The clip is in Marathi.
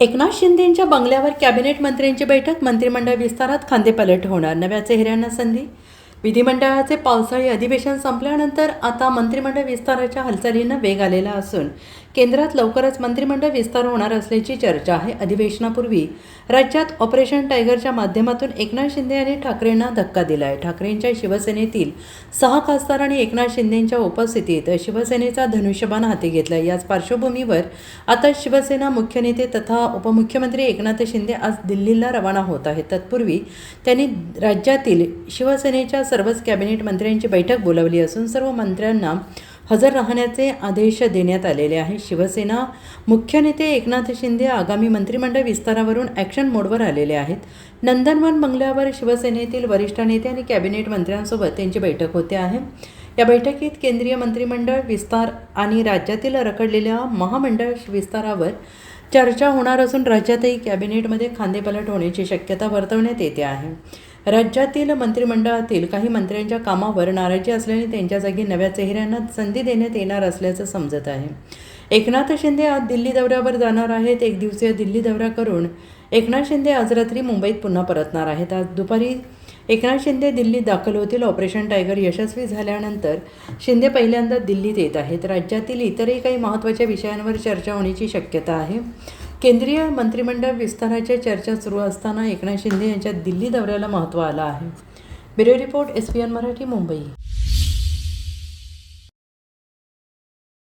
एकनाथ शिंदेंच्या बंगल्यावर कॅबिनेट मंत्र्यांची बैठक, मंत्रिमंडळ विस्तारात खांदेपलट होणार, नव्या चेहऱ्यांना संधी. विधिमंडळाचे पावसाळी अधिवेशन संपल्यानंतर आता मंत्रिमंडळ विस्ताराच्या हालचालींना वेग आलेला असून केंद्रात लवकरच मंत्रिमंडळ विस्तार होणार असल्याची चर्चा आहे. अधिवेशनापूर्वी राज्यात ऑपरेशन टायगरच्या माध्यमातून एकनाथ शिंदे यांनी ठाकरेंना धक्का दिला आहे. ठाकरेंच्या शिवसेनेतील 6 खासदार आणि एकनाथ शिंदेंच्या उपस्थितीत शिवसेनेचा धनुष्यबाण हाती घेतला. याच पार्श्वभूमीवर आता शिवसेना मुख्य नेते तथा उपमुख्यमंत्री एकनाथ शिंदे आज दिल्लीला रवाना होत आहेत. तत्पूर्वी त्यांनी राज्यातील शिवसेनेच्या सर्वच कॅबिनेट मंत्र्यांची बैठक बोलावली असून सर्व मंत्र्यांना हजर राहण्याचे आदेश देण्यात आलेले आहे. शिवसेना मुख्य नेते एकनाथ शिंदे आगामी मंत्रिमंडळ विस्तारावरून ॲक्शन मोडवर आलेले आहेत. नंदनवन बंगल्यावर शिवसेनेतील वरिष्ठ नेते आणि कॅबिनेट मंत्र्यांसोबत त्यांची बैठक होते आहे. या बैठकीत केंद्रीय मंत्रिमंडळ विस्तार आणि राज्यातील रखडलेल्या महामंडळ विस्तारावर चर्चा होणार असून राज्यातही कॅबिनेटमध्ये खांदेपलट होण्याची शक्यता वर्तवण्यात येते आहे. राज्यातील मंत्रिमंडळातील काही मंत्र्यांच्या कामावर नाराजी असल्याने त्यांच्या जागी नव्या चेहऱ्यांना संधी देण्यात येणार असल्याचं समजत आहे. एकनाथ शिंदे आज दिल्ली दौऱ्यावर जाणार आहेत. 1 दिवसीय दिल्ली दौरा करून एकनाथ शिंदे आज रात्री मुंबईत पुन्हा परतणार आहेत. आज दुपारी एकनाथ शिंदे दिल्लीत दाखल होतील. ऑपरेशन टायगर यशस्वी झाल्यानंतर शिंदे पहिल्यांदा दिल्लीत येत आहेत. राज्यातील इतरही काही महत्त्वाच्या विषयांवर चर्चा होण्याची शक्यता आहे. केंद्रीय मंत्रिमंडळ विस्ताराच्या चर्चा सुरू असताना एकनाथ शिंदे यांच्या दिल्ली दौऱ्याला महत्त्व आलं आहे. Bureau report, SPN Marathi, Mumbai.